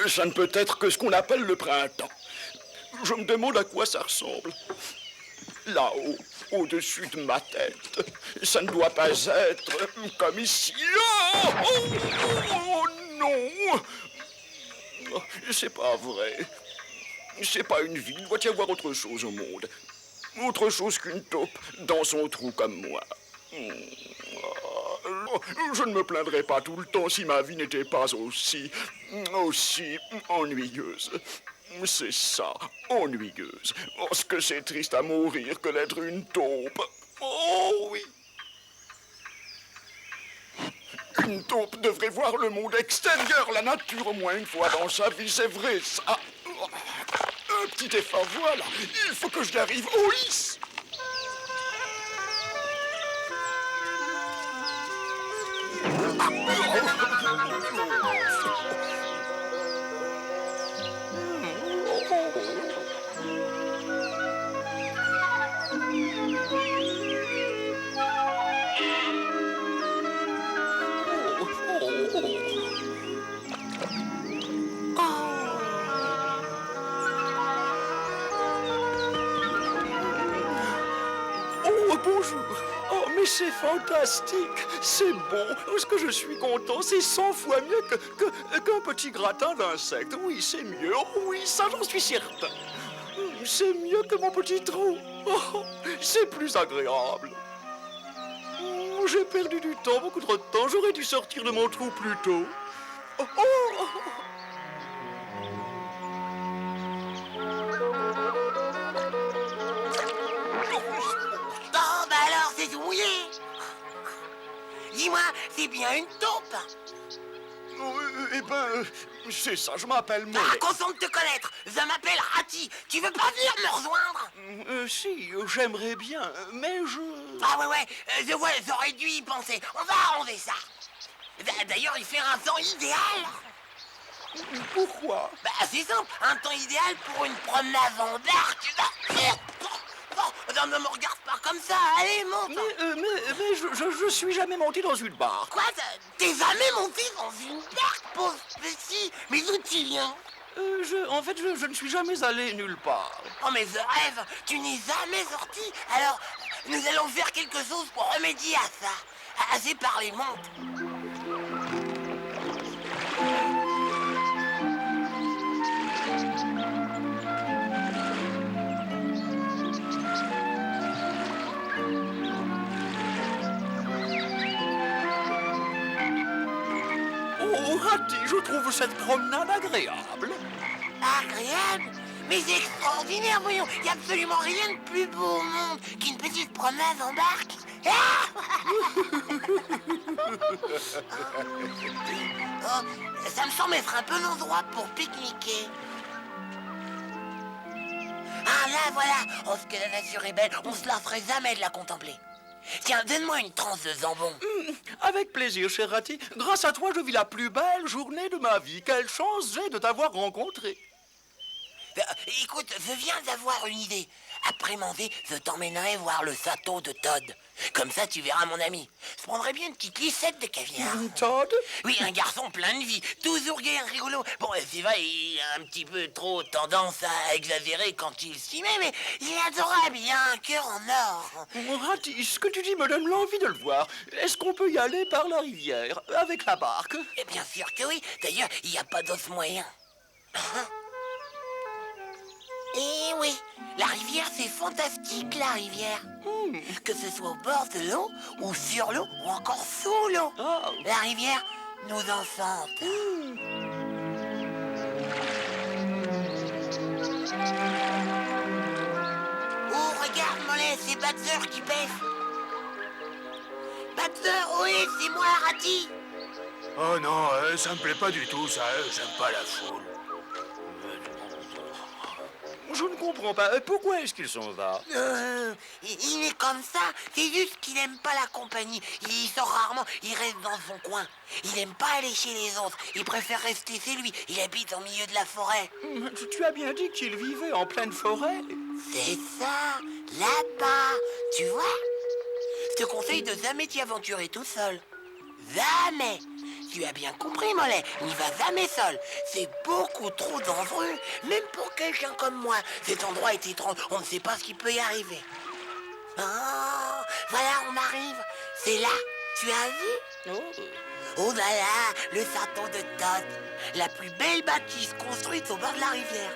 Ça ne peut être que ce qu'on appelle le printemps. Je me demande à quoi ça ressemble. Là-haut, au-dessus de ma tête, ça ne doit pas être comme ici. Oh non! C'est pas vrai. C'est pas une vie. Il doit y avoir autre chose au monde. Autre chose qu'une taupe dans son trou comme moi. Je ne me plaindrais pas tout le temps si ma vie n'était pas aussi ennuyeuse. C'est ça, ennuyeuse. Oh, ce que c'est triste à mourir que d'être une taupe. Oh oui. Une taupe devrait voir le monde extérieur, la nature au moins une fois dans sa vie, c'est vrai ça. Un petit effort, voilà. Il faut que j'y arrive. Oh, lisse. Oh, bonjour. Oh, mais c'est fantastique. C'est bon. Oh, ce que je suis content, c'est 100 fois mieux qu'un petit gratin d'insectes. Oui, c'est mieux. Oh, oui, ça, j'en suis certain. C'est mieux que mon petit trou. Oh, c'est plus agréable. J'ai perdu du temps, beaucoup trop de temps. J'aurais dû sortir de mon trou plus tôt. Oh, oh. Bon, bah alors, c'est tout mouillé. Dis-moi, c'est bien une taupe? Eh ben, c'est ça, je m'appelle Ah, Mollet. content de te connaître. Je m'appelle Rati. Tu veux pas venir me rejoindre? Si, j'aimerais bien, mais je... Ah ouais, j'aurais dû y penser. On va arranger ça. D'ailleurs, il fait un temps idéal. Pourquoi? Bah, c'est simple, un temps idéal pour une promenade en barque. Non, ne me regarde pas comme ça, allez, monte. Mais je suis jamais monté dans une barque. Quoi, t'es jamais monté dans une barque, pauvre petit? Mais d'où tu viens? En fait, je ne suis jamais allé nulle part. Oh, mais je rêve, tu n'es jamais sorti. Alors, nous allons faire quelque chose pour remédier à ça. Assez parlé, monte. Oh, Rati, je trouve cette promenade agréable. Agréable? Mais c'est extraordinaire, voyons. Il n'y a absolument rien de plus beau au monde qu'une petite promenade en barque. Oh, ça me semble être un bon endroit pour pique-niquer. Ah là, voilà. Oh, ce que la nature est belle. On se lasserait jamais de la contempler. Tiens, donne-moi une tranche de jambon. Avec plaisir, cher Rati. Grâce à toi, je vis la plus belle journée de ma vie. Quelle chance j'ai de t'avoir rencontré. Écoute, je viens d'avoir une idée. Après manger, je t'emmènerai voir le château de Todd. Comme ça, tu verras mon ami. Je prendrai bien une petite lissette de caviar. Todd? Oui, un garçon plein de vie, toujours gai et rigolo. Bon, c'est vrai, il a un petit peu trop tendance à exagérer quand il s'y met, mais il est adorable, il a un cœur en or. Rati, ce que tu dis me donne l'envie de le voir. Est-ce qu'on peut y aller par la rivière, avec la barque? Et bien sûr que oui. D'ailleurs, il n'y a pas d'autre moyen. Eh oui, la rivière, c'est fantastique, la rivière. Que ce soit au bord de l'eau, ou sur l'eau, ou encore sous l'eau. Ah. La rivière nous enchante. Oh, regarde, Mollet, c'est Batzer qui pêche. Batzer, oui, c'est moi, Rati. Oh non, ça me plaît pas du tout, ça. J'aime pas la foule. Je ne comprends pas. Pourquoi est-ce qu'il s'en va? Il est comme ça. C'est juste qu'il aime pas la compagnie. Il sort rarement. Il reste dans son coin. Il aime pas aller chez les autres. Il préfère rester chez lui. Il habite au milieu de la forêt. Tu as bien dit qu'il vivait en pleine forêt. C'est ça. Là-bas, tu vois? Je te conseille de jamais t'y aventurer tout seul. Jamais! Tu as bien compris, Mollet, n'y va jamais seul. C'est beaucoup trop dangereux, même pour quelqu'un comme moi. Cet endroit est étrange, on ne sait pas ce qui peut y arriver. Oh, voilà, on arrive. C'est là, tu as vu? Oh. Oh là là, le château de Todd. La plus belle bâtisse construite au bord de la rivière.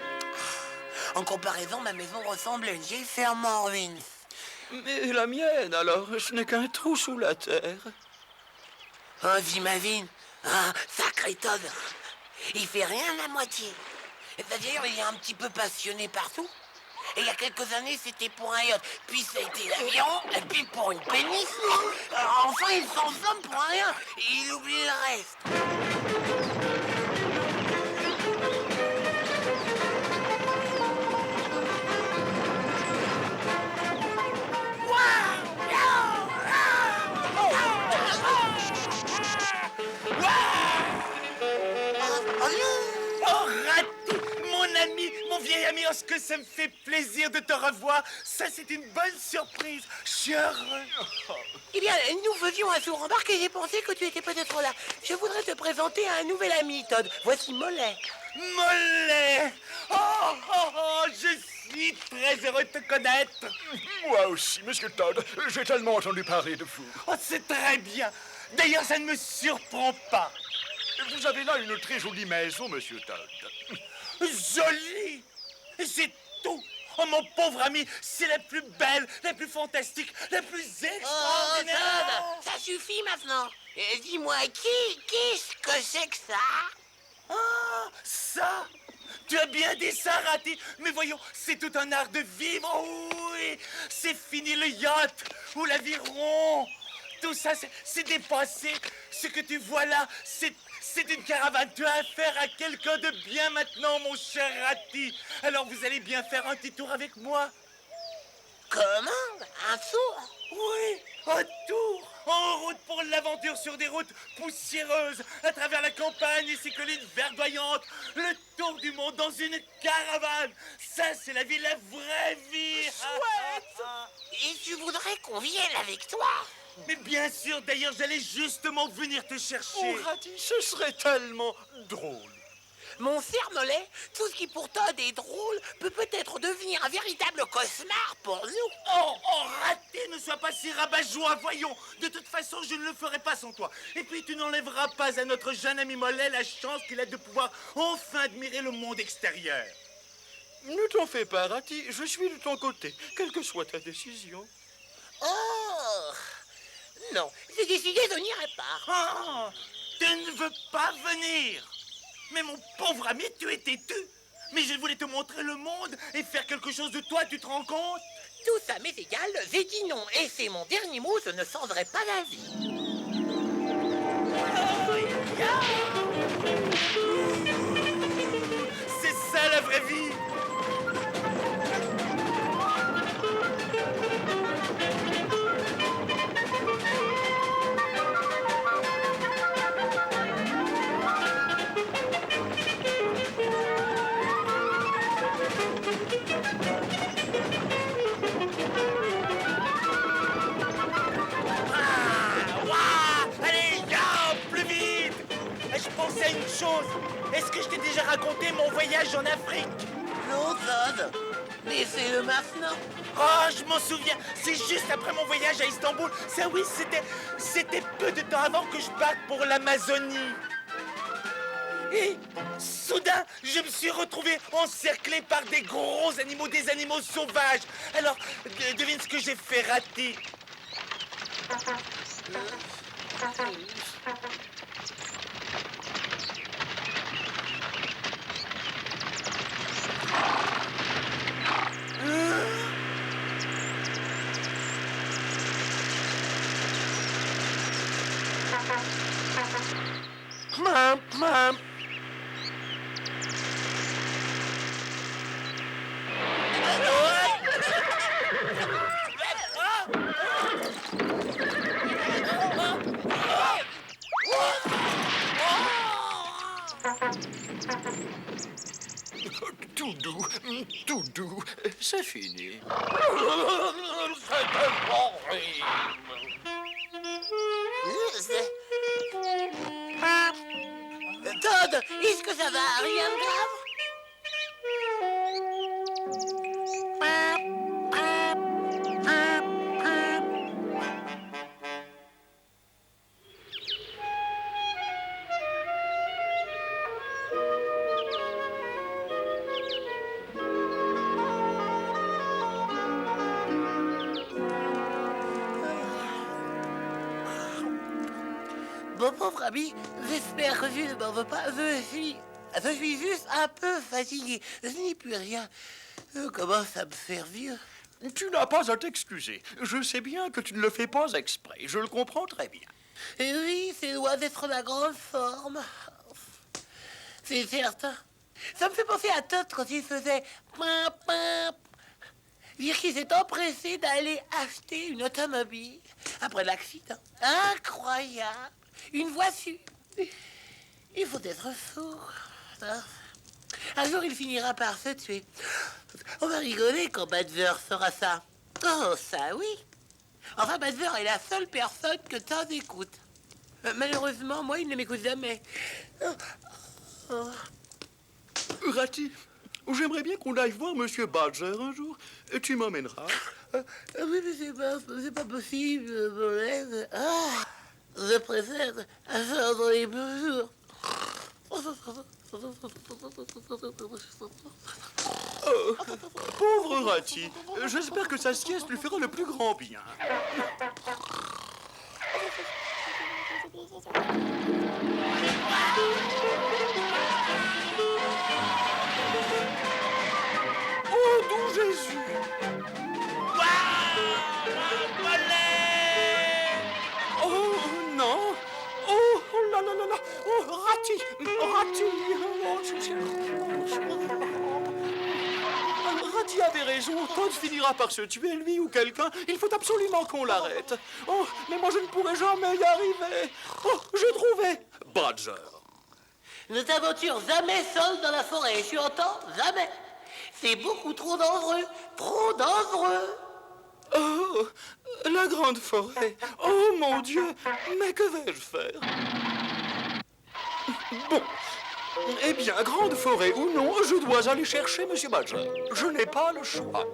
En comparaison, ma maison ressemble à une vieille ferme en ruine. Mais la mienne, alors, ce n'est qu'un trou sous la terre. Oh, j'imagine. Ah, sacré Todd. Il fait rien à moitié. C'est-à-dire, il est un petit peu passionné partout. Et il y a quelques années, c'était pour un yacht. Puis ça a été l'avion, et puis pour une péniche. Enfin, il s'enflamme pour rien. Il oublie le reste. Oh, raté! Mon ami, mon vieil ami, est-ce que ça me fait plaisir de te revoir? Ça, c'est une bonne surprise. Je suis heureux. Eh bien, nous faisions un tour en barque et j'ai pensé que tu étais peut-être là. Je voudrais te présenter un nouvel ami, Todd. Voici Mollet. Mollet! Je suis très heureux de te connaître. Moi aussi, monsieur Todd. J'ai tellement entendu parler de vous. Oh, c'est très bien. D'ailleurs, ça ne me surprend pas. Vous avez là une très jolie maison, monsieur Todd. Jolie! C'est tout! Oh, mon pauvre ami, c'est la plus belle, la plus fantastique, la plus Oh, extraordinaire! Todd, ça suffit maintenant. Et dis-moi, qu'est-ce que c'est que ça? Ah, ça! Tu as bien dit ça, Raté. Mais voyons, c'est tout un art de vivre. Oh, oui, c'est fini le yacht ou l'aviron. Tout ça, c'est dépassé. Ce que tu vois là, c'est une caravane. Tu as affaire à quelqu'un de bien maintenant, mon cher Raté. Alors vous allez bien faire un petit tour avec moi? Comment? Un tour? Oui, un tour en route pour l'aventure sur des routes poussiéreuses, à travers la campagne et ses collines verdoyantes. Le tour du monde dans une caravane. Ça, c'est la vie, la vraie vie. Chouette! Et tu voudrais qu'on vienne avec toi? Mais bien sûr, d'ailleurs, j'allais justement venir te chercher. Oh, Ratty, ce serait tellement drôle. Mon cher Mollet, tout ce qui pour Todd est drôle peut peut-être devenir un véritable cauchemar pour nous. Oh, Raté, ne sois pas si rabat-joie, voyons. De toute façon, je ne le ferai pas sans toi. Et puis, tu n'enlèveras pas à notre jeune ami Mollet la chance qu'il a de pouvoir enfin admirer le monde extérieur. Ne t'en fais pas, Ratty, je suis de ton côté, quelle que soit ta décision. Oh! Non, j'ai décidé de n'irai pas. Oh, tu ne veux pas venir. Mais mon pauvre ami, tu es têtu. Mais je voulais te montrer le monde et faire quelque chose de toi, tu te rends compte? Tout ça m'est égal, j'ai dit non. Et c'est mon dernier mot, je ne changerai pas d'avis. C'est ça la vraie vie. Pensez à une chose. Est-ce que je t'ai déjà raconté mon voyage en Afrique? Non, Todd. Mais c'est maintenant. Oh, je m'en souviens. C'est juste après mon voyage à Istanbul. Ça, oui, c'était peu de temps avant que je parte pour l'Amazonie. Et soudain, je me suis retrouvé encerclé par des gros animaux, des animaux sauvages. Alors, devine ce que j'ai fait rater. Mam. tout doux. C'est fini. Todd, est-ce que ça va? Rien de grave? Mon pauvre ami, j'espère que tu ne m'en veux pas. Je suis juste un peu fatigué. Je n'y plus rien. Je commence à me faire vieux. Tu n'as pas à t'excuser. Je sais bien que tu ne le fais pas exprès. Je le comprends très bien. Et oui, c'est loin d'être la grande forme. C'est certain. Ça me fait penser à Todd quand il faisait... Dire qu'il s'est empressé d'aller acheter une automobile après l'accident. Incroyable. Une voiture. Il faut être sourd. Hein. Un jour, il finira par se tuer. On va rigoler quand Badger fera ça. Oh, ça, oui. Enfin, Badger est la seule personne que Todd écoute. Malheureusement, moi, il ne m'écoute jamais. Ratty, j'aimerais bien qu'on aille voir Monsieur Badger un jour. Tu m'emmèneras. Oui, mais c'est pas possible, Molène. Ah, je préfère attendre les beaux jours. Pauvre Ratty, j'espère que sa sieste lui fera le plus grand bien. Oh, don Jésus! Oh, non! Oh, oh là là là là! Oh, Ratty! Ratty! Ratty avait raison. Todd finira par se tuer, lui ou quelqu'un. Il faut absolument qu'on l'arrête. Oh, mais moi je ne pourrai jamais y arriver. Oh, j'ai trouvé Badger. Ne t'aventure jamais seul dans la forêt, tu entends? Jamais. C'est beaucoup trop dangereux. Trop dangereux. Oh, la grande forêt. Oh mon Dieu, mais que vais-je faire? Bon, eh bien, grande forêt ou non, je dois aller chercher Monsieur Badger. Je n'ai pas le choix.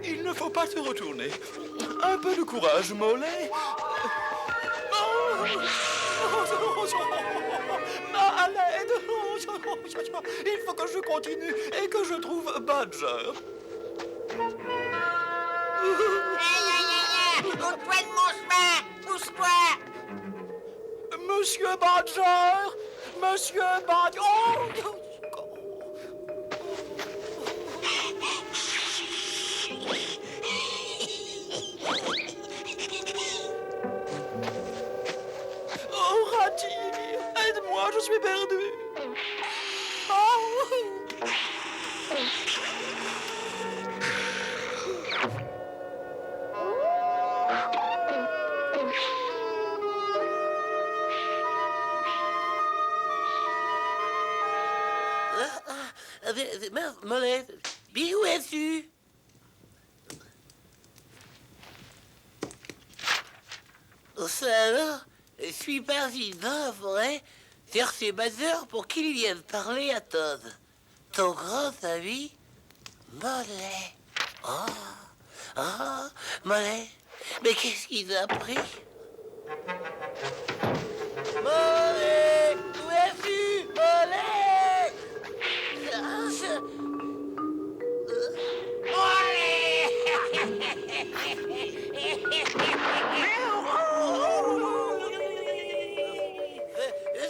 Il ne faut pas se retourner. Un peu de courage, Mollet. À l'aide. Il faut que je continue et que je trouve Badger. Coupe-toi de mon chemin. Pousse-toi. Monsieur Badger! Monsieur Badger! Oh! Oh, Ratty! Aide-moi, je suis perdu! Oh! Mince, Mollet, où es-tu? Ça alors, je suis parti dans la forêt chercher Badger pour qu'il vienne parler à Todd. Ton grand ami, Mollet. Mollet, mais qu'est-ce qu'il a pris? Mollet, où es-tu, Mollet?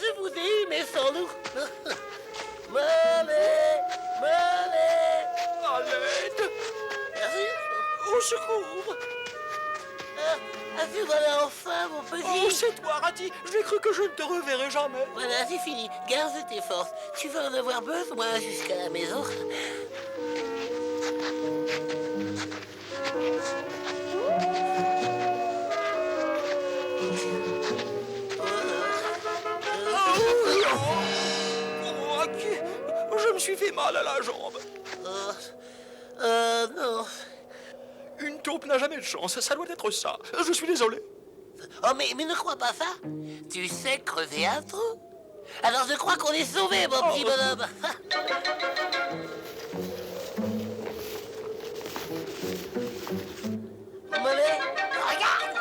Je vous ai eu, mais sans nous. Mollet, Mollet. À l'aide! Merci. Au secours! tu voilà enfin, mon Oh, petit. c'est toi, Ratty. J'ai cru que je ne te reverrais jamais. Voilà, c'est fini. Garde tes forces. Tu vas en avoir besoin jusqu'à la maison. Oh, Ratty, je me suis fait mal à la jambe. Non. Une taupe n'a jamais de chance, ça doit être ça. Je suis désolé. Oh, mais ne crois pas ça. Tu sais creuser un trou. Alors je crois qu'on est sauvés, mon petit bonhomme. Mollet, regarde.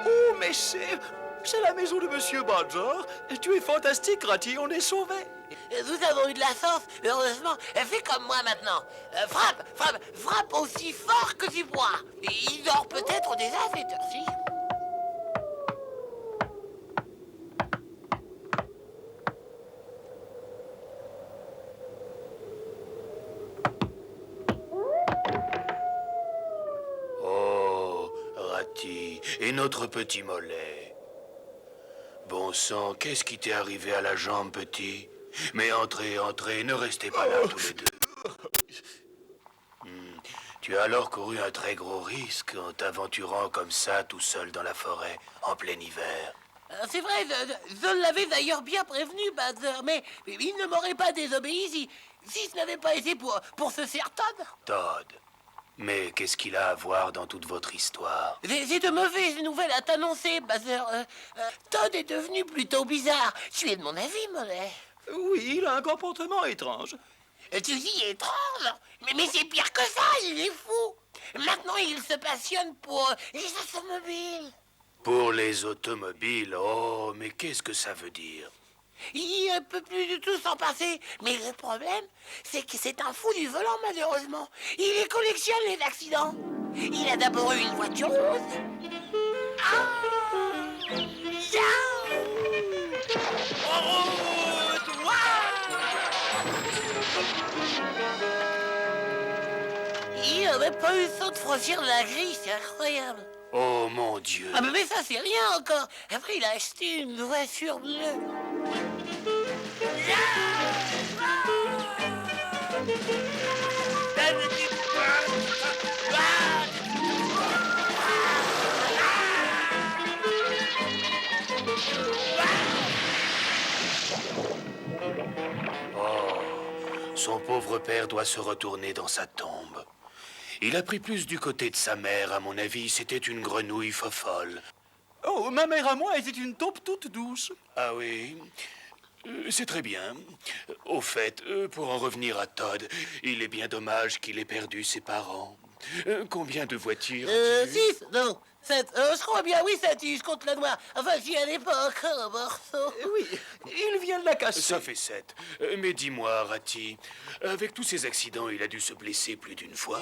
Oh, mais c'est la maison de Monsieur Badger. Tu es fantastique, Ratty, on est sauvés. Nous avons eu de la chance, heureusement. Fais comme moi maintenant. Frappe aussi fort que tu pourras. Il dort peut-être déjà à cette heure-ci. Oh, Ratty, et notre petit mollet. Bon sang, qu'est-ce qui t'est arrivé à la jambe, petit? Mais entrez, entrez, ne restez pas là tous les deux. Tu as alors couru un très gros risque en t'aventurant comme ça tout seul dans la forêt, en plein hiver. C'est vrai, je l'avais d'ailleurs bien prévenu, Buzzer, mais il ne m'aurait pas désobéi si ce n'avait pas été pour ce certain. Todd, mais qu'est-ce qu'il a à voir dans toute votre histoire? J'ai de mauvaises nouvelles à t'annoncer, Buzzer. Todd est devenu plutôt bizarre. Tu es de mon avis, Mollet. Oui, il a un comportement étrange. Tu dis étrange, mais c'est pire que ça, il est fou. Maintenant, il se passionne pour les automobiles. Pour les automobiles, oh, mais qu'est-ce que ça veut dire? Il ne peut plus du tout s'en passer. Mais le problème, c'est que c'est un fou du volant, malheureusement. Il collectionne les accidents. Il a d'abord eu une voiture rose. Ah! Ya! Il n'aurait pas eu le temps de franchir la grille, c'est incroyable. Oh mon Dieu! Ah mais ça c'est rien encore. Après il a acheté une voiture bleue. Son pauvre père doit se retourner dans sa tombe. Il a pris plus du côté de sa mère, à mon avis, c'était une grenouille fofolle. Oh, ma mère à moi était une taupe toute douce. Ah oui, c'est très bien. Au fait, pour en revenir à Todd, il est bien dommage qu'il ait perdu ses parents. Combien de voitures as-tu vues? 6, non, 7, je crois bien, oui, 7, je compte la noire. Enfin, j'y allais pas encore un morceau. Oui, il vient de la casser. Ça fait 7. Mais dis-moi, Ratty, avec tous ces accidents, il a dû se blesser plus d'une fois?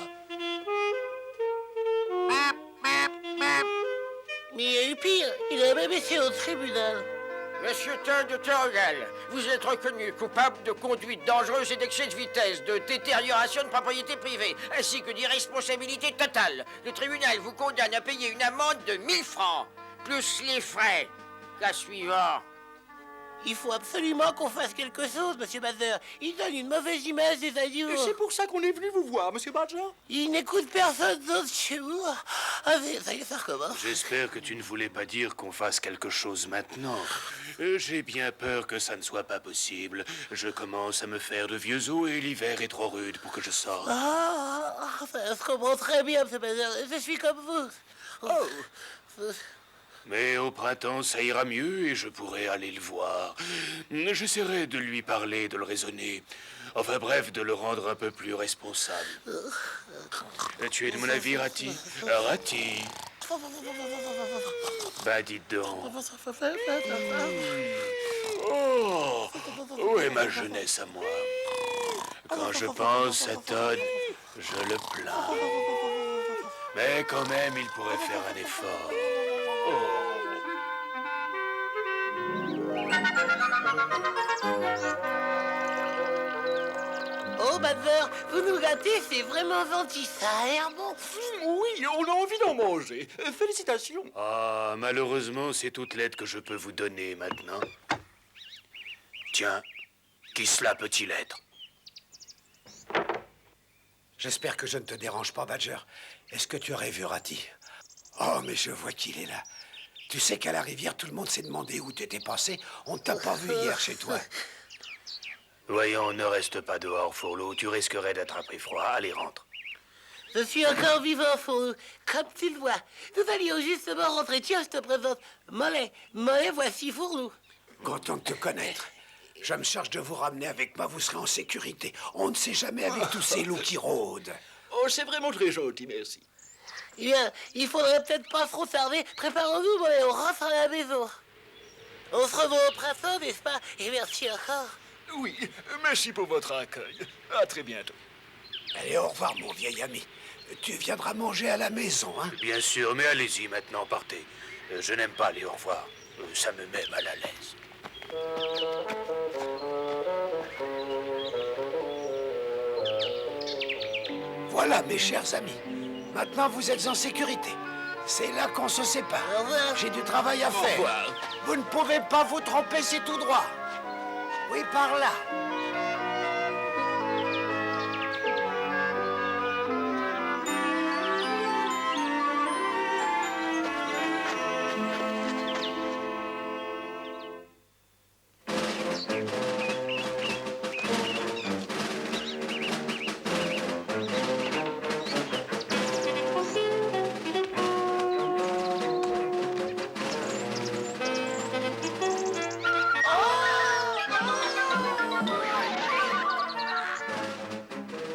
Mais il y a eu pire, il a même été au tribunal. Monsieur Todd Torgal, vous êtes reconnu coupable de conduite dangereuse et d'excès de vitesse, de détérioration de propriété privée, ainsi que d'irresponsabilité totale. Le tribunal vous condamne à payer une amende de 1000 francs, plus les frais. Cas suivant. Il faut absolument qu'on fasse quelque chose, Monsieur Buzzer. Il donne une mauvaise image des animaux. Et c'est pour ça qu'on est venu vous voir, Monsieur Badger. Il n'écoute personne d'autre chez vous. Ah, ça y est, ça recommence. J'espère que tu ne voulais pas dire qu'on fasse quelque chose maintenant. J'ai bien peur que ça ne soit pas possible. Je commence à me faire de vieux os et l'hiver est trop rude pour que je sorte. Ça se comprend très bien, Monsieur Buzzer. Je suis comme vous. Oh. Mais au printemps, ça ira mieux et je pourrai aller le voir. J'essaierai de lui parler, de le raisonner. Enfin bref, de le rendre un peu plus responsable. Tu es de mon avis, Ratty? Ratty? Bah, dites donc. Oh, où est ma jeunesse à moi? Quand je pense à Todd, je le plains. Mais quand même, il pourrait faire un effort. Oh, Buzzer, vous nous gâtez, c'est vraiment gentil. Ça a l'air bon. Oui, oui, on a envie d'en manger. Félicitations. Ah, malheureusement, c'est toute l'aide que je peux vous donner maintenant. Tiens, qui cela peut-il être? J'espère que je ne te dérange pas, Badger. Est-ce que tu aurais vu Ratty? Oh, mais je vois qu'il est là. Tu sais qu'à la rivière, tout le monde s'est demandé où tu étais passé. On ne t'a pas vu hier chez toi. Voyons, ne reste pas dehors, Fourlou. Tu risquerais d'attraper froid. Allez, rentre. Je suis encore vivant, Fourlou. Comme tu le vois. Nous allions justement rentrer. Tiens, je te présente Mollet. Mollet, voici Fourlou. Content de te connaître. Je me charge de vous ramener avec moi, vous serez en sécurité. On ne sait jamais avec tous ces loups qui rôdent. Oh, c'est vraiment très gentil, merci. Eh bien, il faudrait peut-être pas trop tarder. Préparons-nous, Mollet, on rentre à la maison. On se revoit au printemps, n'est-ce pas? Et merci encore. Oui, merci pour votre accueil. À très bientôt. Allez, au revoir, mon vieil ami. Tu viendras manger à la maison, hein? Bien sûr, mais allez-y maintenant, partez. Je n'aime pas les au revoir. Ça me met mal à l'aise. Voilà, mes chers amis. Maintenant, vous êtes en sécurité. C'est là qu'on se sépare. Au revoir. J'ai du travail à faire. revoir. Vous ne pouvez pas vous tromper, c'est tout droit. Oui, par là.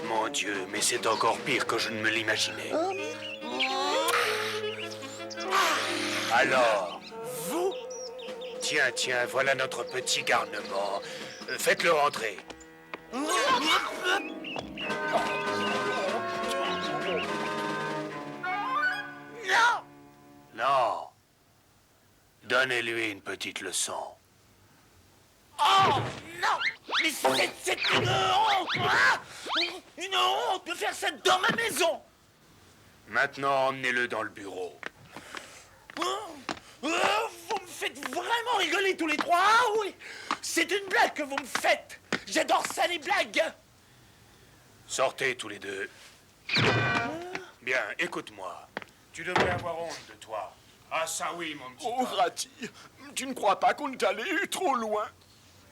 Mon Dieu, mais c'est encore pire que je ne me l'imaginais. Alors, vous? Tiens, tiens, voilà notre petit garnement. Faites-le rentrer. Non! Non. Donnez-lui une petite leçon. Oh non! Mais c'est une honte, hein? Une honte de faire ça dans ma maison! Maintenant, emmenez-le dans le bureau. Vous me faites vraiment rigoler tous les trois, ah oui! C'est une blague que vous me faites! J'adore ça, les blagues! Sortez tous les deux. Bien, écoute-moi. Tu devrais avoir honte de toi. Ah ça oui, mon petit Oh, homme. Ratty, tu ne crois pas qu'on est allé trop loin?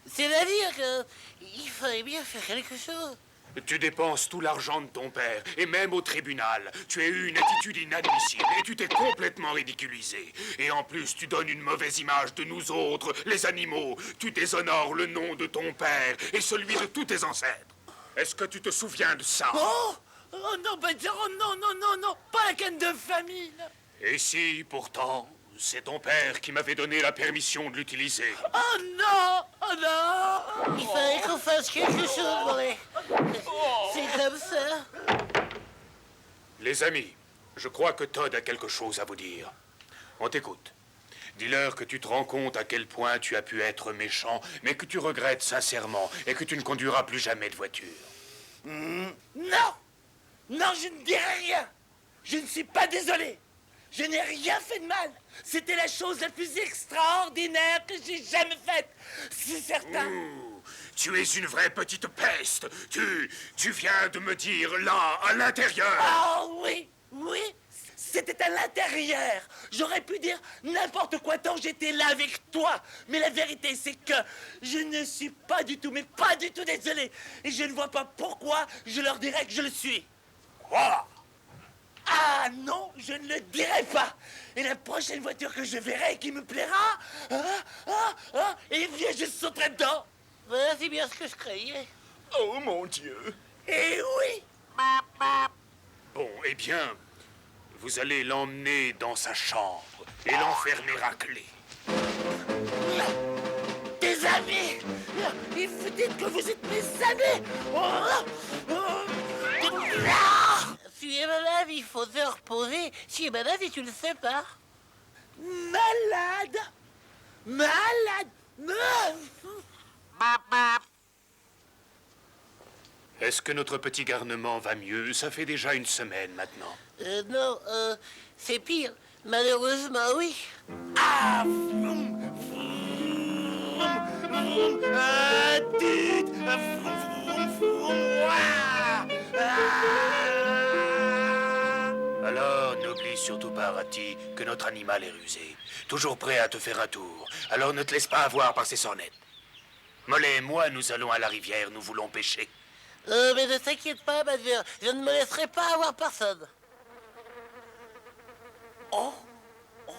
C'est-à-dire que il fallait bien faire quelque chose. Tu dépenses tout l'argent de ton père, et même au tribunal. Tu as eu une attitude inadmissible, et tu t'es complètement ridiculisé. Et en plus, tu donnes une mauvaise image de nous autres, les animaux. Tu déshonores le nom de ton père, et celui de tous tes ancêtres. Est-ce que tu te souviens de ça? Oh! Oh non, Badger, oh non, non, non, non! Pas la canne de famille, là. Et si, pourtant, c'est ton père qui m'avait donné la permission de l'utiliser. Oh non! Oh non! Il fallait qu'on fasse quelque chose, Mollet. C'est comme ça. Les amis, je crois que Todd a quelque chose à vous dire. On t'écoute. Dis-leur que tu te rends compte à quel point tu as pu être méchant, mais que tu regrettes sincèrement et que tu ne conduiras plus jamais de voiture. Non! Non, je ne dirai rien! Je ne suis pas désolé! Je n'ai rien fait de mal! C'était la chose la plus extraordinaire que j'ai jamais faite! C'est certain! Ouh, tu es une vraie petite peste. Tu viens de me dire là, à l'intérieur. Oh oui! Oui! C'était à l'intérieur! J'aurais pu dire n'importe quoi tant j'étais là avec toi! Mais la vérité, c'est que je ne suis pas du tout, mais pas du tout désolé! Et je ne vois pas pourquoi je leur dirais que je le suis! Quoi? Ah non, je ne le dirai pas. Et la prochaine voiture que je verrai et qui me plaira, eh bien, je sauterai dedans. Voilà, c'est bien ce que je croyais. Oh, mon Dieu. Et oui. Bon, eh bien, vous allez l'emmener dans sa chambre et l'enfermer à clé. Des amis. Et vous dites que vous êtes mes amis. Tu es malade, il faut te reposer. Tu es malade et tu le sais pas. Malade. Malade. Est-ce que notre petit garnement va mieux? Ça fait déjà une semaine maintenant. Non, c'est pire. Malheureusement, oui. Ah, vroom, vroom, vroom, tut, vroom, vroom, vroom, ouah, Alors, n'oublie surtout pas, Ratty, que notre animal est rusé. Toujours prêt à te faire un tour. Alors ne te laisse pas avoir par ces sornettes. Mollet et moi, nous allons à la rivière, nous voulons pêcher. Mais ne t'inquiète pas, Badger. Je ne me laisserai pas avoir personne. Oh, oh.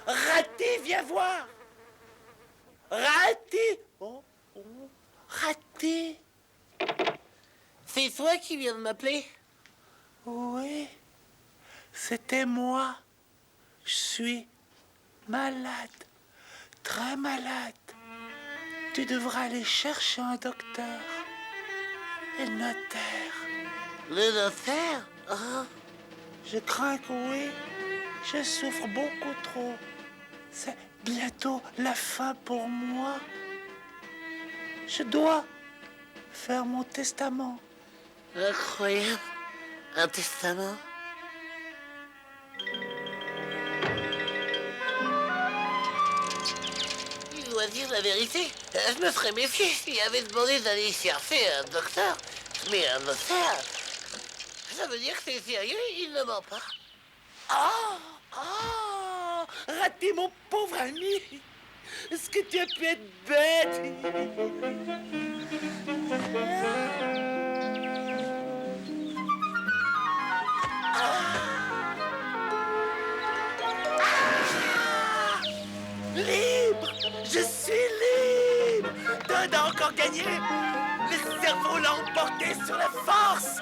Raté, viens voir. Raté. Oh, oh. Raté. C'est toi qui viens de m'appeler? Oui, c'était moi. Je suis malade, très malade. Tu devras aller chercher un docteur. Et le notaire. Le notaire? Oh. Je crains que oui. Je souffre beaucoup trop. C'est bientôt la fin pour moi. Je dois faire mon testament. Incroyable. Un testament? Je dois dire la vérité. Je me serais méfié s'il avait demandé d'aller chercher un docteur. Mais un notaire, ça veut dire que c'est sérieux, il ne ment pas. Oh, oh, raté mon pauvre ami. Est-ce que tu as pu être bête? Libre! Je suis libre! Todd a encore gagné! Le cerveau l'a emporté sur la force!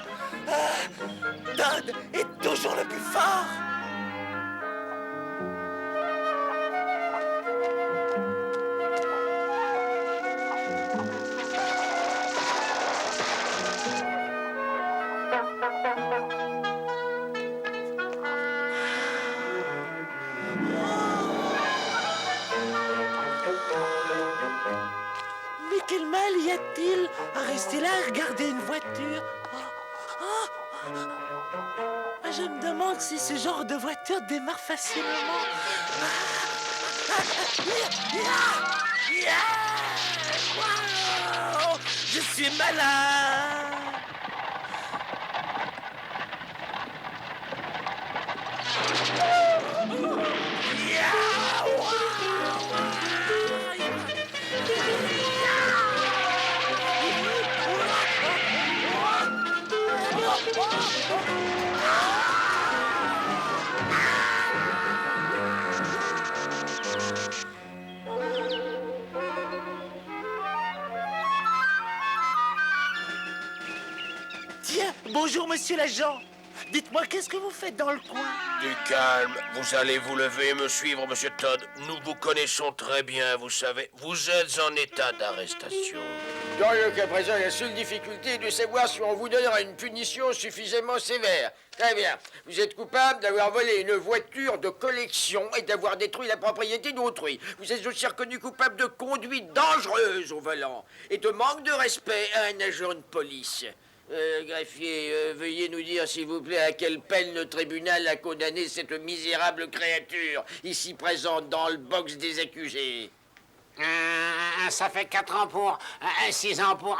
Todd est toujours le plus fort! Mais quel mal y a-t-il à rester là à regarder une voiture? Je me demande si ce genre de voiture démarre facilement. Wow! Je suis malade. Tiens, bonjour monsieur l'agent. Dites-moi, qu'est-ce que vous faites dans le coin? Du calme, vous allez vous lever et me suivre, monsieur Todd. Nous vous connaissons très bien, vous savez. Vous êtes en état d'arrestation. Dans le cas présent, la seule difficulté est de savoir si on vous donnera une punition suffisamment sévère. Très bien. Vous êtes coupable d'avoir volé une voiture de collection et d'avoir détruit la propriété d'autrui. Vous êtes aussi reconnu coupable de conduite dangereuse au volant et de manque de respect à un agent de police. Greffier, veuillez nous dire, s'il vous plaît, à quelle peine le tribunal a condamné cette misérable créature, ici présente dans le box des accusés. Ça fait 4 ans pour, 6 ans pour,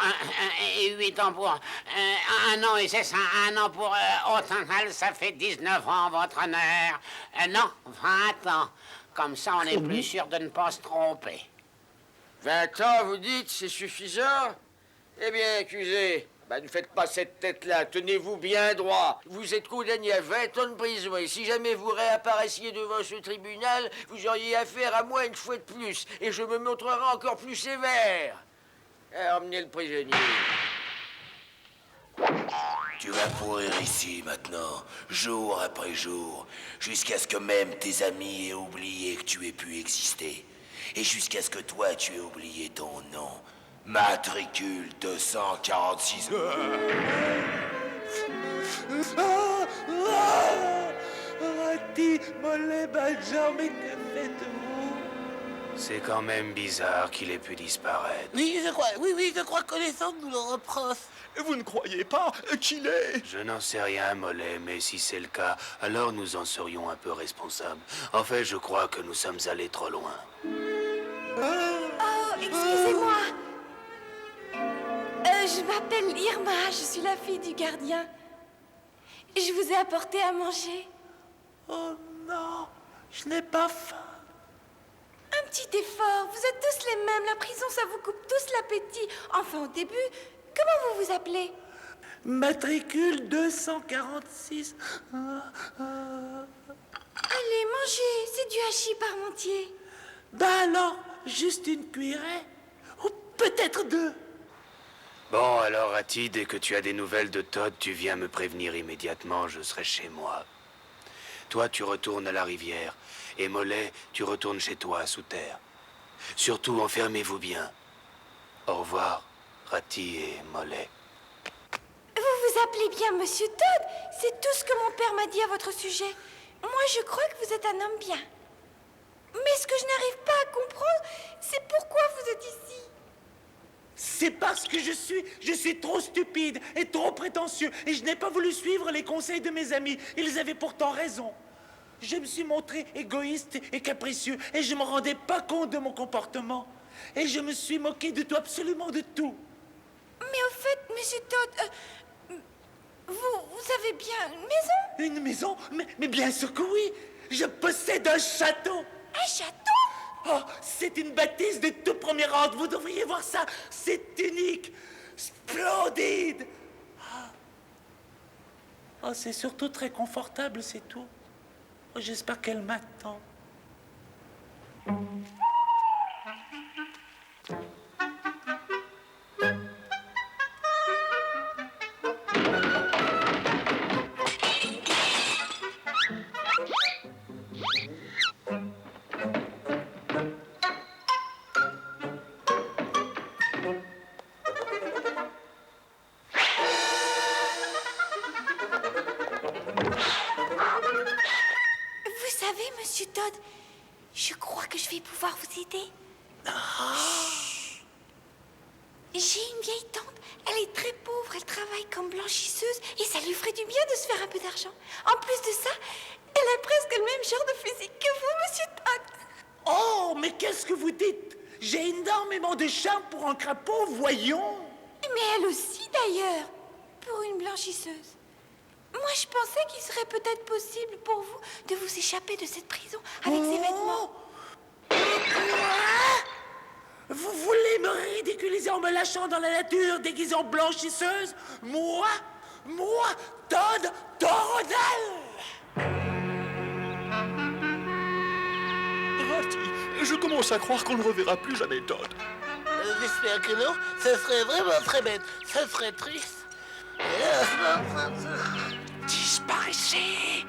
et 8 ans pour, 1 an, et c'est ça, 1 an pour, au total, ça fait 19 ans, votre honneur. Non, 20 ans. Comme ça, on est plus sûr de ne pas se tromper. 20 ans, vous dites, c'est suffisant? Eh bien, accusé, ne faites pas cette tête-là, tenez-vous bien droit. Vous êtes condamné à 20 ans de prison, et si jamais vous réapparaissiez devant ce tribunal, vous auriez affaire à moi une fois de plus, et je me montrerai encore plus sévère. Emmenez le prisonnier. Tu vas pourrir ici maintenant, jour après jour, jusqu'à ce que même tes amis aient oublié que tu aies pu exister. Et jusqu'à ce que toi, tu aies oublié ton nom. Matricule 246. Ratty, Mollet, Badger, mais que faites-vous? C'est quand même bizarre qu'il ait pu disparaître. Oui, je crois connaissant nous le reproche. Vous ne croyez pas qu'il est... Je n'en sais rien, Mollet, mais si c'est le cas, alors nous en serions un peu responsables. En fait, je crois que nous sommes allés trop loin. Oh, excusez-moi. Je m'appelle Irma, je suis la fille du gardien. Je vous ai apporté à manger. Oh non, je n'ai pas faim. Un petit effort, vous êtes tous les mêmes, la prison ça vous coupe tous l'appétit. Enfin au début, comment vous vous appelez? Matricule 246. Allez, mangez, c'est du hachis parmentier. Bah alors, juste une cuillerée? Ou peut-être deux. Bon, alors, Hattie, dès que tu as des nouvelles de Todd, tu viens me prévenir immédiatement, je serai chez moi. Toi, tu retournes à la rivière. Et Mollet, tu retournes chez toi, sous terre. Surtout, enfermez-vous bien. Au revoir, Hattie et Mollet. Vous vous appelez bien Monsieur Todd? C'est tout ce que mon père m'a dit à votre sujet. Moi, je crois que vous êtes un homme bien. Mais ce que je n'arrive pas à comprendre, c'est pourquoi vous êtes ici. C'est parce que je suis trop stupide et trop prétentieux et je n'ai pas voulu suivre les conseils de mes amis. Ils avaient pourtant raison. Je me suis montré égoïste et capricieux et je ne me rendais pas compte de mon comportement. Et je me suis moqué de tout, absolument de tout. Mais au fait, Monsieur Todd, vous avez bien une maison? Une maison? Mais bien sûr que oui. Je possède un château. Un château? Oh, c'est une bâtisse de tout premier ordre. Vous devriez voir ça. C'est unique. Splendide. Oh, c'est surtout très confortable, c'est tout. Oh, j'espère qu'elle m'attend. Vous savez, Monsieur Todd, je crois que je vais pouvoir vous aider. J'ai une vieille tante, elle est très pauvre, elle travaille comme blanchisseuse et ça lui ferait du bien de se faire un peu d'argent. En plus de ça, elle a presque le même genre de physique que vous, Monsieur Todd. Oh, mais qu'est-ce que vous dites? J'ai énormément de charme pour un crapaud, voyons. Mais elle aussi, d'ailleurs, pour une blanchisseuse. Moi, je pensais qu'il serait peut-être possible pour vous de vous échapper de cette prison avec ces vêtements. Vous voulez me ridiculiser en me lâchant dans la nature déguisée en blanchisseuse? Moi, Todd Torodal! Hattie, je commence à croire qu'on ne reverra plus jamais Todd. J'espère que non, ce serait vraiment très bête. Ce serait triste. Disparaissez!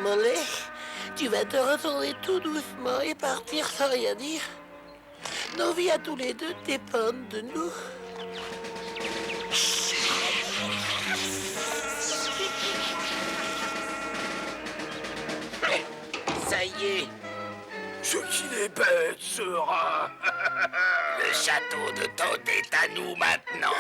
Mollet, tu vas te retourner tout doucement et partir sans rien dire. Nos vies à tous les deux dépendent de nous. Ça y est, Ce qu'il est bête, sera. le château de Todd est à nous maintenant.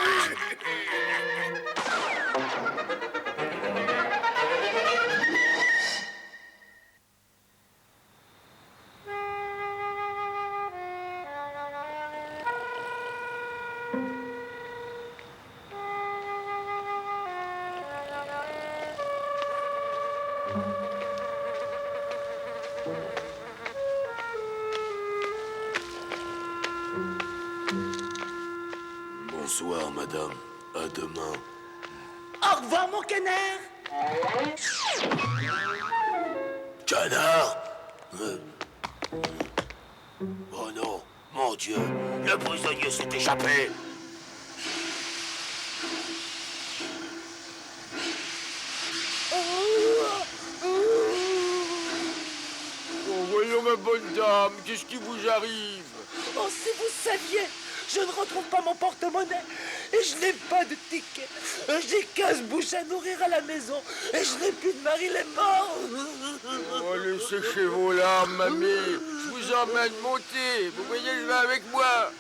Bonsoir, madame. À demain. Au revoir, mon canard! Canard Oh non, mon Dieu, le prisonnier s'est échappé. Oh, voyons ma bonne dame, madame, qu'est-ce qui vous arrive? Oh, si vous saviez, je ne retrouve pas mon porte-monnaie et je n'ai pas de ticket. J'ai 15 bouches à nourrir à la maison et je n'ai plus de mari, il est mort. Oh, laissez chez vos larmes, mamie. Je vous emmène monter. Vous voyez, je vais avec moi.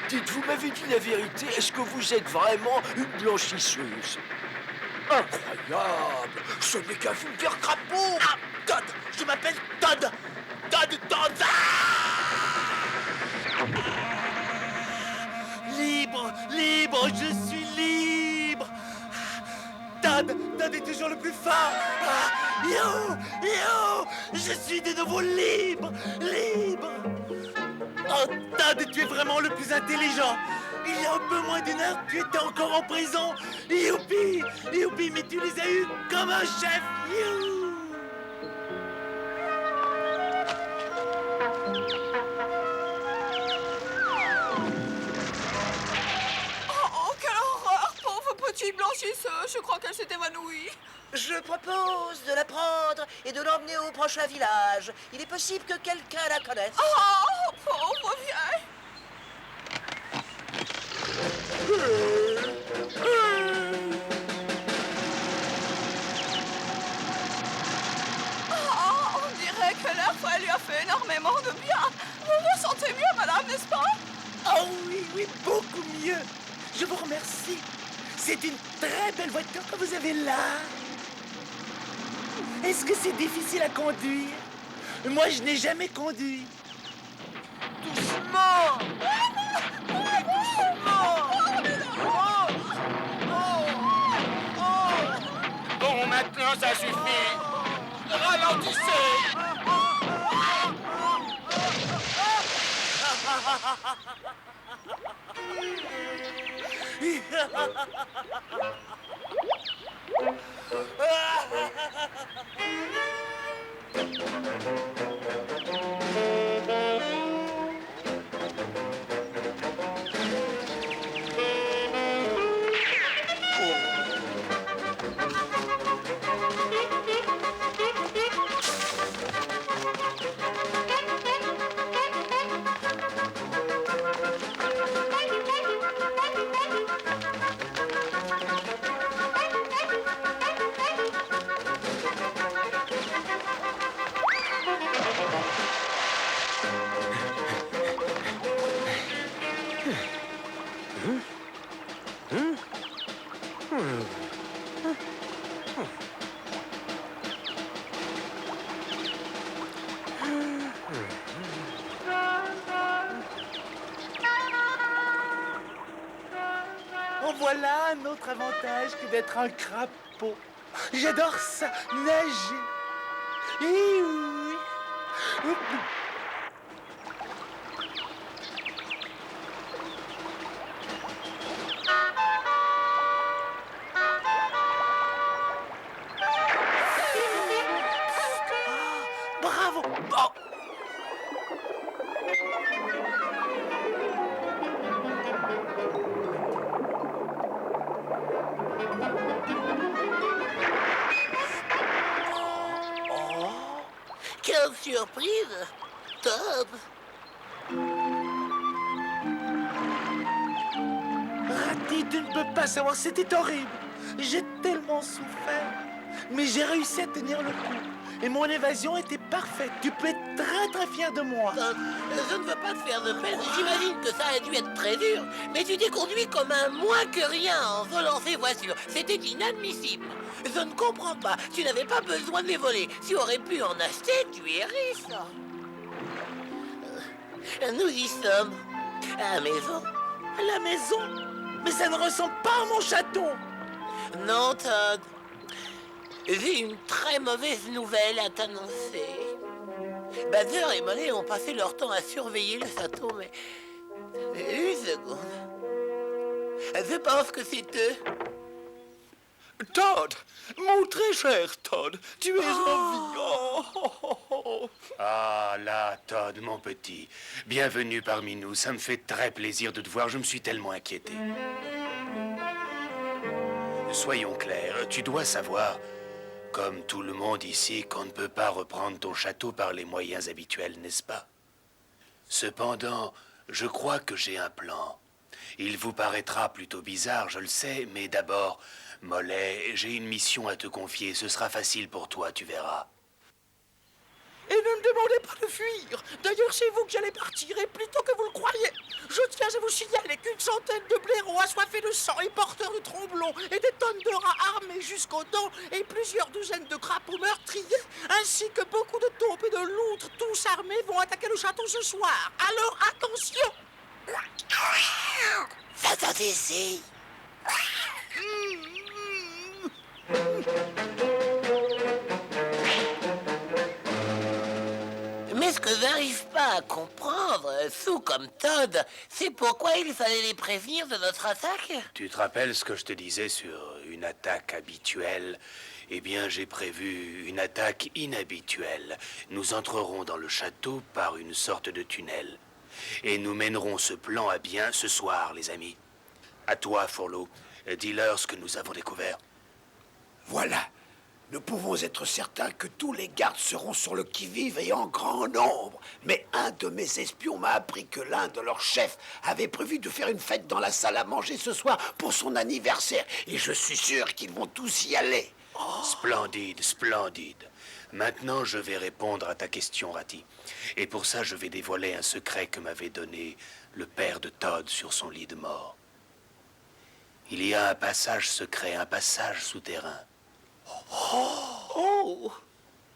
Dites, vous m'avez dit la vérité. Est-ce que vous êtes vraiment une blanchisseuse? Incroyable! Ce n'est qu'un vulgaire crapaud! Ah, Todd, je m'appelle Todd. Todd. Libre, je suis libre. Todd est toujours le plus fort. Yo, je suis de nouveau libre. Oh, Todd, tu es vraiment le plus intelligent. Il y a un peu moins d'une heure, tu étais encore en prison. Youpi, mais tu les as eus comme un chef. You. Oh, quelle horreur, pauvre petite blanchisseuse. Je crois qu'elle s'est évanouie. Je propose de la prendre et de l'emmener au prochain village. Il est possible que quelqu'un la connaisse. Oh, pauvre vieille. Oh, on dirait que l'air frais lui a fait énormément de bien. Vous vous sentez mieux, madame, n'est-ce pas? Oh oui, beaucoup mieux. Je vous remercie. C'est une très belle voiture que vous avez là. Est-ce que c'est difficile à conduire? Moi, je n'ai jamais conduit. Doucement! Bon, maintenant, ça suffit. Ralentissez. En voilà un autre avantage que d'être un crapaud. J'adore ça, nager. Eh oui. Bravo. Oh. Quelle surprise, Todd. Ratty, tu ne peux pas savoir, c'était horrible. J'ai tellement souffert. Mais j'ai réussi à tenir le coup. Et mon évasion était parfaite. Tu peux être très très fier de moi. Todd, je ne veux pas te faire de peine. J'imagine que ça a dû être très dur. Mais tu t'es conduit comme un moins que rien en volant ces voitures. C'était inadmissible. Je ne comprends pas. Tu n'avais pas besoin de les voler. Tu aurais pu en acheter. Tu es riche. Nous y sommes. À la maison. À la maison? Mais ça ne ressemble pas à mon château. Non, Todd. J'ai une très mauvaise nouvelle à t'annoncer. Badger et Mollet ont passé leur temps à surveiller le château, mais... Une seconde. Je pense que c'est eux. Todd, mon très cher Todd, tu es en vie. Oh. Ah là, Todd, mon petit. Bienvenue parmi nous. Ça me fait très plaisir de te voir. Je me suis tellement inquiété. Soyons clairs, tu dois savoir, comme tout le monde ici, qu'on ne peut pas reprendre ton château par les moyens habituels, n'est-ce pas? Cependant, je crois que j'ai un plan. Il vous paraîtra plutôt bizarre, je le sais, mais d'abord, Mollet, j'ai une mission à te confier. Ce sera facile pour toi, tu verras. Et ne me demandez pas de fuir. D'ailleurs, c'est vous qui allez partir, et plutôt que vous le croyez. Je tiens à vous signaler qu'une centaine de blaireaux assoiffés de sang et porteurs de tromblons, et des tonnes de rats armés jusqu'aux dents, et plusieurs douzaines de crapauds meurtriers, ainsi que beaucoup de taupes et de loutres, tous armés, vont attaquer le château ce soir. Alors, attention! Attendez ici. Mais ce que j'arrive pas à comprendre, Sue comme Todd, c'est pourquoi il fallait les prévenir de notre attaque. Tu te rappelles ce que je te disais sur une attaque habituelle? Eh bien, j'ai prévu une attaque inhabituelle. Nous entrerons dans le château par une sorte de tunnel. Et nous mènerons ce plan à bien ce soir, les amis. À toi, Fourlot. Dis-leur ce que nous avons découvert. Voilà. Nous pouvons être certains que tous les gardes seront sur le qui-vive et en grand nombre. Mais un de mes espions m'a appris que l'un de leurs chefs avait prévu de faire une fête dans la salle à manger ce soir pour son anniversaire. Et je suis sûr qu'ils vont tous y aller. Splendide, splendide. Maintenant, je vais répondre à ta question, Ratty. Et pour ça, je vais dévoiler un secret que m'avait donné le père de Todd sur son lit de mort. Il y a un passage secret, un passage souterrain. Oh,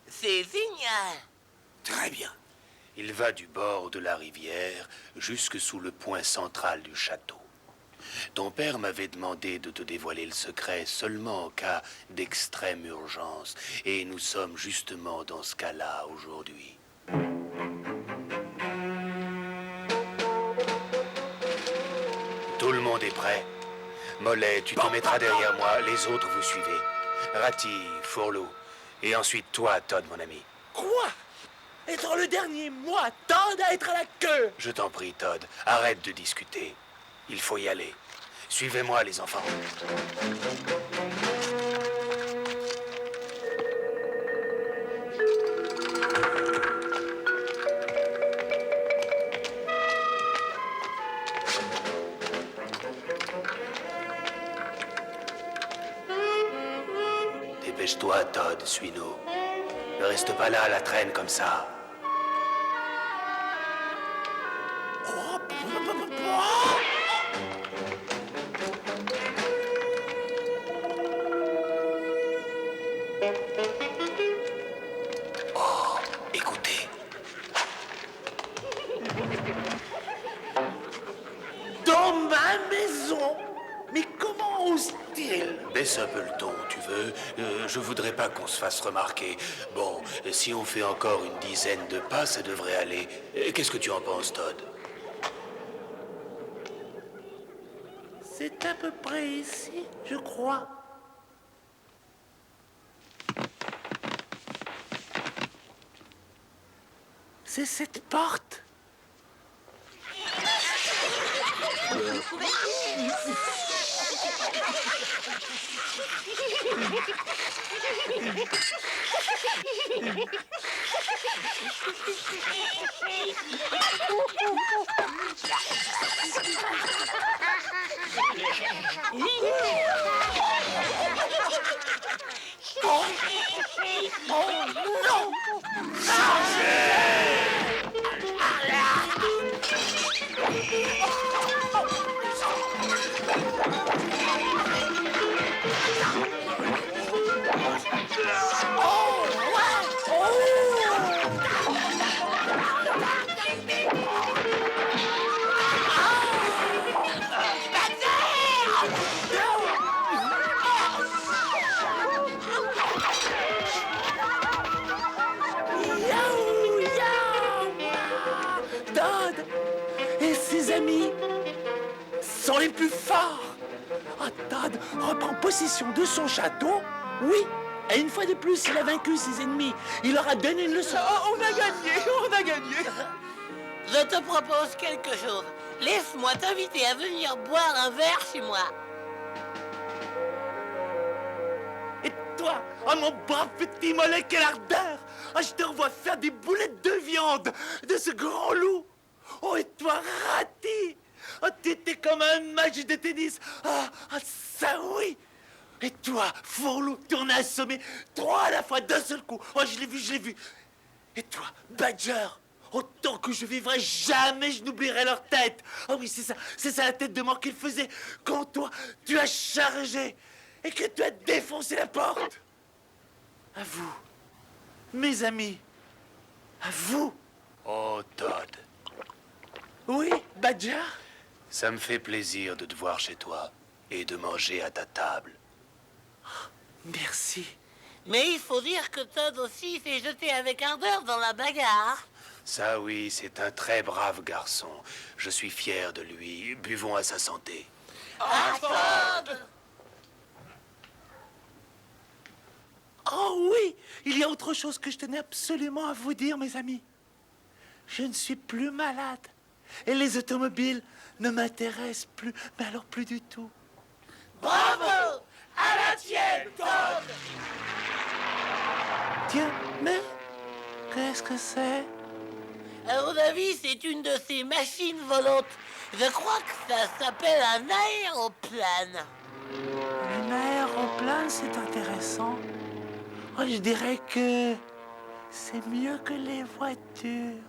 c'est génial. Très bien. Il va du bord de la rivière jusque sous le point central du château. Ton père m'avait demandé de te dévoiler le secret seulement en cas d'extrême urgence. Et nous sommes justement dans ce cas-là aujourd'hui. Tout le monde est prêt? Mollet, tu te mettras derrière moi, les autres vous suivez. Ratty, Fourlot, et ensuite toi, Todd, mon ami. Quoi? Être le dernier, moi, Todd, à être à la queue? Je t'en prie, Todd, arrête de discuter. Il faut y aller. Suivez-moi, les enfants. Dépêche-toi, Todd, suis-nous. Ne reste pas là à la traîne comme ça. Oh, écoutez. Dans ma maison? Mais comment ose-t-il? Baisse un peu le ton, tu veux? Je voudrais pas qu'on se fasse remarquer. Bon, si on fait encore une dizaine de pas, ça devrait aller. Qu'est-ce que tu en penses, Todd? C'est à peu près ici, je crois. C'est cette porte. Todd et ses amis sont les plus forts. reprend possession de son château, oui, et une fois de plus, il a vaincu ses ennemis. Il leur a donné une leçon. Oh, on a gagné. Je te propose quelque chose. Laisse-moi t'inviter à venir boire un verre chez moi. Et toi, oh mon brave petit mollet, quelle ardeur! Oh, je te revois faire des boulettes de viande de ce grand loup. Oh, et toi, raté! Oh, t'étais comme un match de tennis. Ça oui! Et toi, fourlou, tu en as assommé 3 à la fois d'un seul coup. Oh, je l'ai vu. Et toi, Badger, autant que je vivrai, jamais je n'oublierai leur tête. Oh oui, c'est ça la tête de mort qu'ils faisaient quand toi, tu as chargé et que tu as défoncé la porte. À vous, mes amis, à vous. Oh, Todd, Oui, Badger? ça me fait plaisir de te voir chez toi et de manger à ta table. Merci. Mais il faut dire que Todd aussi s'est jeté avec ardeur dans la bagarre. Ça oui, c'est un très brave garçon. Je suis fier de lui. Buvons à sa santé. Oh oui, il y a autre chose que je tenais absolument à vous dire, mes amis. Je ne suis plus malade. Et les automobiles ne m'intéressent plus, mais alors plus du tout. Bravo! À la tienne, Todd! Tiens, mais qu'est-ce que c'est? À mon avis, c'est une de ces machines volantes. Je crois que ça s'appelle un aéroplane. Un aéroplane, c'est intéressant. Oh, je dirais que c'est mieux que les voitures.